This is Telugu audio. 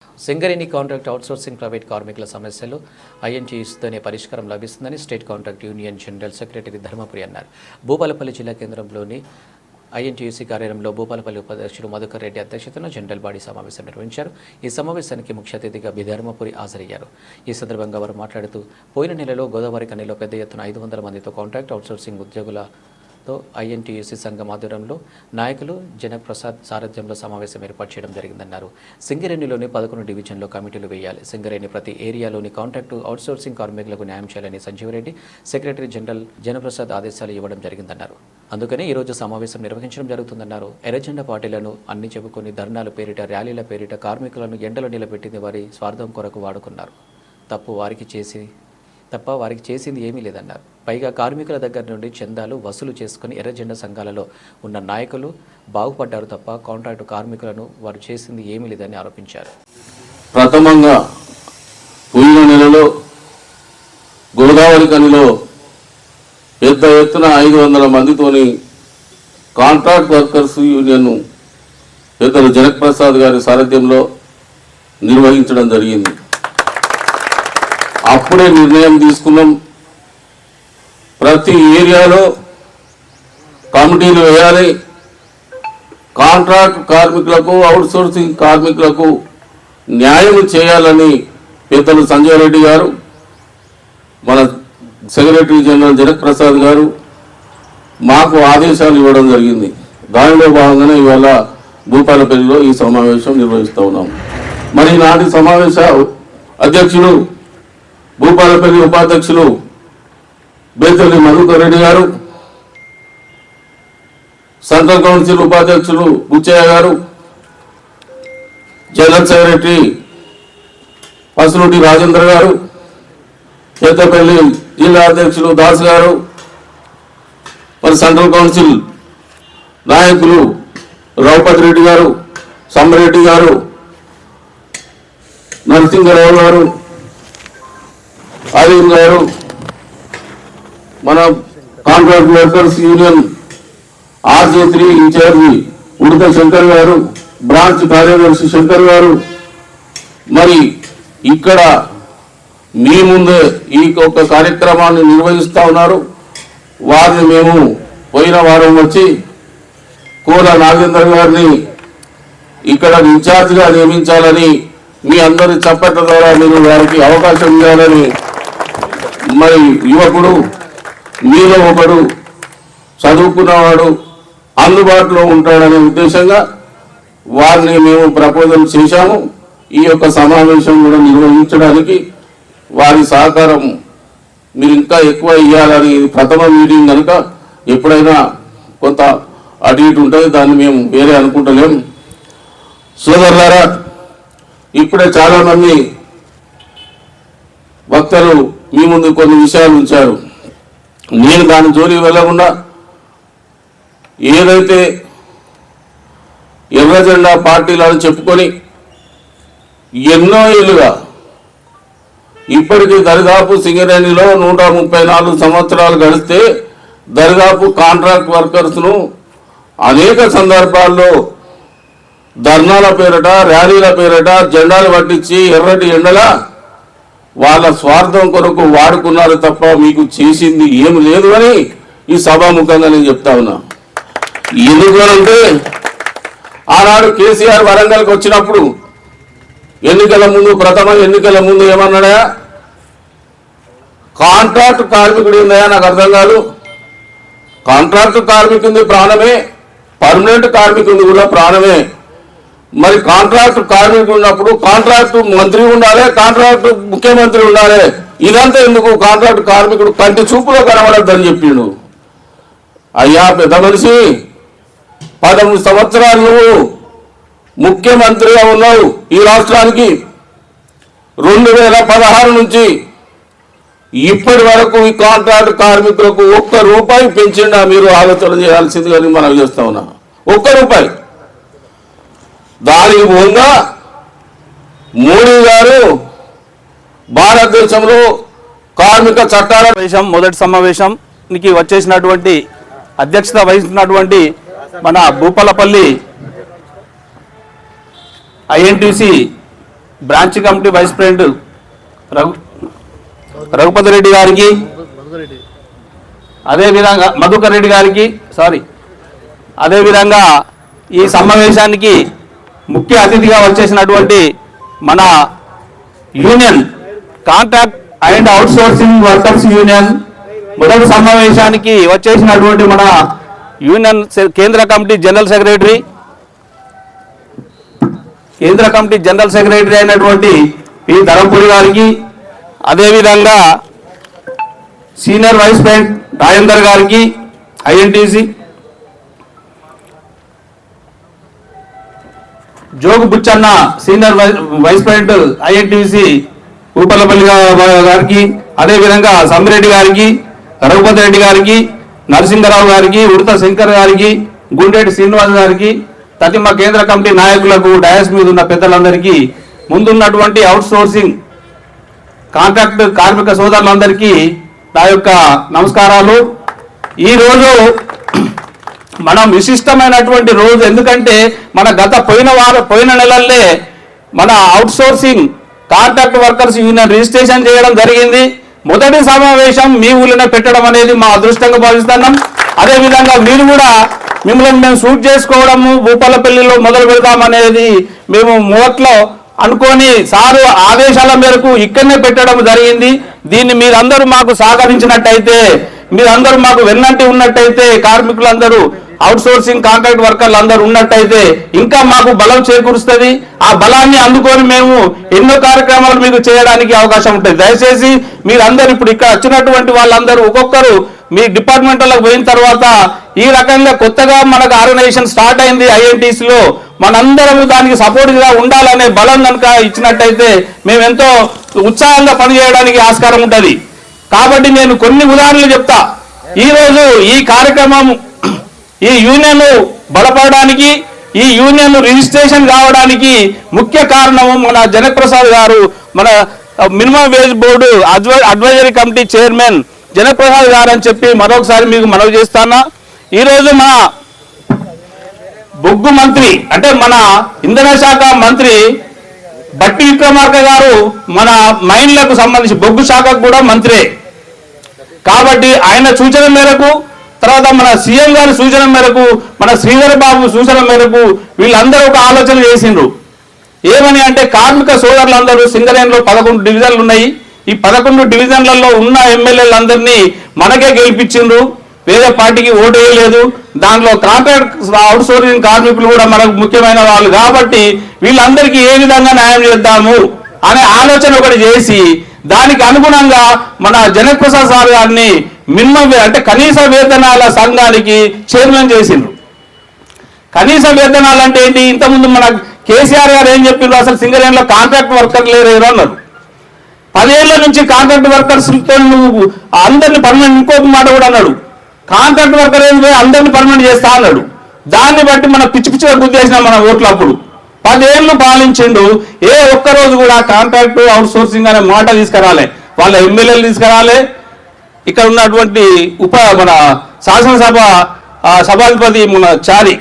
సింగరేణి కాంట్రాక్ట్ అవుట్సోర్సింగ్ ప్రైవేట్ కార్మికుల సమస్యలు ఐఎన్టీయూసీతోనే పరిష్కారం లభిస్తుందని state contract union general secretary Dharmapuri అన్నారు. భూపాలపల్లి జిల్లా కేంద్రంలోని ఐఎన్టీయూసీ కార్యాలయంలో భూపాలపల్లి ఉపాధ్యక్షులు మధుకర్ రెడ్డి అధ్యక్షతన జనరల్ బాడీ సమావేశం నిర్వహించారు. ఈ సమావేశానికి ముఖ్య అతిథిగా ధర్మపురి హాజరయ్యారు. ఈ సందర్భంగా వారు మాట్లాడుతూ పోయిన నెలలో గోదావరి కనిలో పెద్ద ఎత్తున 500 మందితో కాంట్రాక్ట్ అవుట్సోర్సింగ్ ఉద్యోగులతో ఐఎన్టీయూసీ సంఘం ఆధ్వర్యంలో నాయకులు జనక్ ప్రసాద్ సారథ్యంలో సమావేశం ఏర్పాటు చేయడం జరిగిందన్నారు. సింగరేణిలోని 11 డివిజన్లో కమిటీలు వేయాలి. సింగరేణి ప్రతి ఏరియాలోని కాంట్రాక్టు అవుట్సోర్సింగ్ కార్మికులకు న్యాయం చేయాలని సంజీవరెడ్డి సెక్రటరీ జనరల్ జనప్రసాద్ ఆదేశాలు ఇవ్వడం జరిగిందన్నారు. అందుకనే ఈరోజు సమావేశం నిర్వహించడం జరుగుతుందన్నారు. ఎర్రజెండా పార్టీలను అన్ని చెప్పుకొని ధర్నాల పేరిట ర్యాలీల పేరిట కార్మికులను ఎండలో నిలబెట్టింది వారి స్వార్థం కొరకు వాడుకున్నారు. తప్ప వారికి చేసింది ఏమీ లేదన్నారు. పైగా కార్మికుల దగ్గర నుండి చందాలు వసూలు చేసుకుని ఎర్రజెండా సంఘాలలో ఉన్న నాయకులు బాగుపడ్డారు తప్ప కాంట్రాక్టు కార్మికులను వారు చేసింది ఏమీ లేదని ఆరోపించారు. ప్రథమంగా పోయిన నెలలో గోదావరి కనిలో పెద్ద ఎత్తున 500 మందితోని కాంట్రాక్ట్ వర్కర్స్ యూనియన్ పెద్దలు జనక్ ప్రసాద్ గారి సారథ్యంలో నిర్వహించడం జరిగింది. అప్పుడే నిర్ణయం తీసుకున్నాం, ప్రతి ఏరియాలో కమిటీలు వేయాలి, కాంట్రాక్ట్ కార్మికులకు అవుట్సోర్సింగ్ కార్మికులకు న్యాయం చేయాలని పెద్దలు సంజయ్ రెడ్డి గారు, మన సెక్రటరీ జనరల్ జనక్ ప్రసాద్ గారు మాకు ఆదేశాలు ఇవ్వడం జరిగింది. దానిలో భాగంగానే ఇవాళ భూపాలపల్లిలో ఈ సమావేశం నిర్వహిస్తూ ఉన్నాం. మరి నాటి సమావేశ అధ్యక్షులు భూపాలపల్లి ఉపాధ్యక్షులు బేతల్లి మధుకర్ రెడ్డి గారు, సెంట్రల్ కౌన్సిల్ ఉపాధ్యక్షులు బుచ్చయ్య గారు, జనరల్ సెక్రటరీ పసునూటి రాజేంద్ర గారు, పెద్దపల్లి జిల్లా అధ్యక్షులు దాస్ గారు, మరి సెంట్రల్ కౌన్సిల్ నాయకులు రఘుపతి రెడ్డి గారు, సమ్మరెడ్డి గారు, నరసింహరావు గారు, ఆదిల్ గారు, మన contract workers union RJ3 incharge ఉడత శంకర్ గారు, బ్రాంచ్ కార్యదర్శి శంకర్ గారు, మరి ఇక్కడ మీ ముందే ఈ ఒక కార్యక్రమాన్ని నిర్వహిస్తూ ఉన్నారు. వారిని మేము పోయిన వారం వచ్చి కోల నాగేందర్ గారిని ఇక్కడ ఇన్ఛార్జిగా నియమించాలని మీ అందరి చప్పట్ల ద్వారా మీరు వారికి అవకాశం ఇవ్వాలని, మరి యువకుడు మీలో ఒకడు చదువుకున్నవాడు అందుబాటులో ఉంటాడనే ఉద్దేశంగా వారిని మేము ప్రపోజల్ చేశాము. ఈ యొక్క సమావేశం కూడా నిర్వహించడానికి వారి సహకారం మీరు ఇంకా ఎక్కువ ఇవ్వాలని, ప్రథమ మీటింగ్ కనుక ఎప్పుడైనా కొంత అటు ఇటు ఉంటుంది, దాన్ని మేము వేరే అనుకుంటలేం. సోదరులారా, ఇప్పుడే చాలామంది వక్తలు మీ ముందు కొన్ని విషయాలు ఉంచారు. నేను దాని జోలికి వెళ్ళకుండా ఏదైతే ఎర్రజెండా పార్టీలను చెప్పుకొని ఎన్నో ఏళ్ళుగా ఇప్పటికీ దరిదాపు సింగరేణిలో 134 సంవత్సరాలు గడిస్తే దరిదాపు కాంట్రాక్ట్ వర్కర్స్ను అనేక సందర్భాల్లో ధర్నాల పేరట, ర్యాలీల పేరట జెండాలు పట్టించి ఎర్రటి ఎండల వాళ్ళ స్వార్థం కొరకు వాడుకున్నారు తప్ప మీకు చేసింది ఏమి లేదు అని ఈ సభాముఖంగా నేను చెప్తా ఉన్నా. ఎందుకంటే ఆనాడు కేసీఆర్ వరంగల్కి వచ్చినప్పుడు ఎన్నికల ముందు, ప్రథమ ఎన్నికల ముందు ఏమన్నాడా, కాంట్రాక్ట్ కార్మికుడు ఉందా, నాకు అర్థం కాదు, కాంట్రాక్ట్ కార్మికుడి ప్రాణమే, పర్మనెంట్ కార్మికుడి కూడా ప్రాణమే. మరి కాంట్రాక్ట్ కార్మికుడు ఉన్నప్పుడు కాంట్రాక్ట్ మంత్రి ఉండాలి, కాంట్రాక్ట్ ముఖ్యమంత్రి ఉండాలి. ఇదంతా ఎందుకు? కాంట్రాక్ట్ కార్మికుడు కంటి చూపులో కనబడద్దని చెప్పిండు. అయ్యా పెద్ద మనిషి, 13 సంవత్సరాలు నువ్వు ముఖ్యమంత్రిగా ఉన్నావు ఈ రాష్ట్రానికి. 2016 నుంచి ఇప్పటి వరకు ఈ కాంట్రాక్ట్ కార్మికులకు ₹1 పెంచిండా? మీరు ఆలోచన చేయాల్సింది కానీ మనం చేస్తా ఉన్నా. ₹1. దానికి పోగా మోడీ గారు భారతదేశంలో కార్మిక చట్టాల మొదటి సమావేశానికి వచ్చేసినటువంటి అధ్యక్షత వహిస్తున్నటువంటి మన Bhupalpally INTC branch committee vice president Raghupathi Reddy గారికి, అదేవిధంగా మధుకర్ రెడ్డి గారికి, అదేవిధంగా ఈ సమావేశానికి ముఖ్య అతిథిగా వచ్చేసినటువంటి మన union contract and outsourcing workers union మొదటి సమావేశానికి వచ్చేసినటువంటి మన యూనియన్ కేంద్ర కమిటీ జనరల్ సెక్రటరీ అయినటువంటి పి ధరంపూడి గారికి, అదేవిధంగా సీనియర్ వైస్ ప్రెసిడెంట్ రాజేందర్ గారికి INTUC, Jogu Bucchanna senior vice president INTUC Upallapalli గారికి, అదేవిధంగా సమ్మిరెడ్డి గారికి, రఘుపతి రెడ్డి గారికి, నరసింహరావు గారికి, ఉడత శంకర్ గారికి, గుండెటి శ్రీనివాస్ గారికి, తతిమ కేంద్ర కమిటీ నాయకులకు, డయాస్ మీద ఉన్న పెద్దలందరికీ, ముందున్నటువంటి అవుట్సోర్సింగ్ కాంట్రాక్ట్ కార్మిక సోదరులందరికీ నా యొక్క నమస్కారాలు. ఈరోజు మనం విశిష్టమైనటువంటి రోజు, ఎందుకంటే మన పోయిన నెలల్లో మన outsourcing contract workers union registration చేయడం జరిగింది. మొదటి సమావేశం మీ ఊళ్ళోనే పెట్టడం అనేది మా అదృష్టంగా భావిస్తున్నాం. అదేవిధంగా మీరు కూడా మిమ్మల్ని మేము షూట్ చేసుకోవడము భూపాలపల్లిలో మొదలు పెడతామనేది మేము మొదట్లో అనుకొని సారు ఆదేశాల మేరకు ఇక్కడనే పెట్టడం జరిగింది. దీన్ని మీరందరూ మాకు సహకరించినట్టయితే, మీరందరూ మాకు వెన్నంటి ఉన్నట్టయితే, కార్మికులందరూ అవుట్సోర్సింగ్ కాంట్రాక్ట్ వర్కర్లు అందరూ ఉన్నట్టయితే ఇంకా మాకు బలం చేకూరుస్తుంది. ఆ బలాన్ని అందుకొని మేము ఎన్నో కార్యక్రమాలు మీకు చేయడానికి అవకాశం ఉంటుంది. దయచేసి మీరందరూ ఇప్పుడు ఇక్కడ వచ్చినటువంటి వాళ్ళందరూ ఒక్కొక్కరు మీ డిపార్ట్మెంట్లకు పోయిన తర్వాత ఈ రకంగా కొత్తగా మనకు ఆర్గనైజేషన్ స్టార్ట్ అయింది ఐఎన్టీసీలో, మనందరం దానికి సపోర్ట్గా ఉండాలనే బలం కనుక ఇచ్చినట్టయితే మేము ఎంతో ఉత్సాహంగా పనిచేయడానికి ఆస్కారం ఉంటుంది. కాబట్టి నేను కొన్ని ఉదాహరణలు చెప్తా. ఈరోజు ఈ కార్యక్రమం ఈ యూనియన్ బలపడడానికి, ఈ యూనియన్ రిజిస్ట్రేషన్ కావడానికి ముఖ్య కారణము మన జనక్ ప్రసాద్ గారు, మన minimum wage board advisory committee chairman Janak Prasad గారు అని చెప్పి మరొకసారి మీకు మనవి చేస్తానా. ఈరోజు మన బొగ్గు మంత్రి అంటే మన ఇంధన శాఖ మంత్రి బట్టి విక్రమార్క గారు మన మైన్లకు సంబంధించి బొగ్గు శాఖకు కూడా మంత్రే. కాబట్టి ఆయన సూచన మేరకు, తర్వాత మన సీఎం గారి సూచన మేరకు, మన శ్రీధర్ బాబు సూచన మేరకు వీళ్ళందరూ ఒక ఆలోచన చేసిండ్రు. ఏమని అంటే కార్మిక సోదరులందరూ సింగరేణిలో 11 డివిజన్లు ఉన్నాయి. ఈ 11 డివిజన్లలో ఉన్న ఎమ్మెల్యేలందరినీ మనకే గెలిపించిండ్రు, వేరే పార్టీకి ఓటు వేయలేదు. దాంట్లో కాంట్రాక్ట్ అవుట్సోర్సింగ్ కార్మికులు కూడా మనకు ముఖ్యమైన వాళ్ళు. కాబట్టి వీళ్ళందరికీ ఏ విధంగా న్యాయం చేద్దాము అనే ఆలోచన ఒకటి చేసి దానికి అనుగుణంగా మన జనక్ ప్రసాద్ సార్ గారిని మినిమం అంటే కనీస వేతనాల సంఘానికి చైర్మన్ చేసిండ్రు. కనీస వేతనాలు అంటే ఏంటి? ఇంతకుముందు మన కేసీఆర్ గారు ఏం చెప్పిండ్రు, అసలు సింగరేణిలో కాంట్రాక్ట్ వర్కర్ లేరు అన్నారు. 10 ఏళ్ల నుంచి కాంట్రాక్ట్ వర్కర్స్ నువ్వు అందరిని పర్మనెంట్, ఇంకొక మాట కూడా అన్నాడు, కాంట్రాక్ట్ వర్కర్ ఏంటి అందరిని పర్మనెంట్ చేస్తా అన్నాడు. దాన్ని బట్టి మన పిచ్చి పిచ్చిగా గుర్తేసిన మన ఓట్లప్పుడు 10 ఏళ్ళు పాలించిండు. ఏ ఒక్కరోజు కూడా కాంట్రాక్ట్ అవుట్ సోర్సింగ్ అనే మాట తీసుకురాలే. వాళ్ళ ఎమ్మెల్యేలు తీసుకురాలే, ఇక్కడ ఉన్నటువంటి మన శాసనసభ సభాధిపతి మన చారి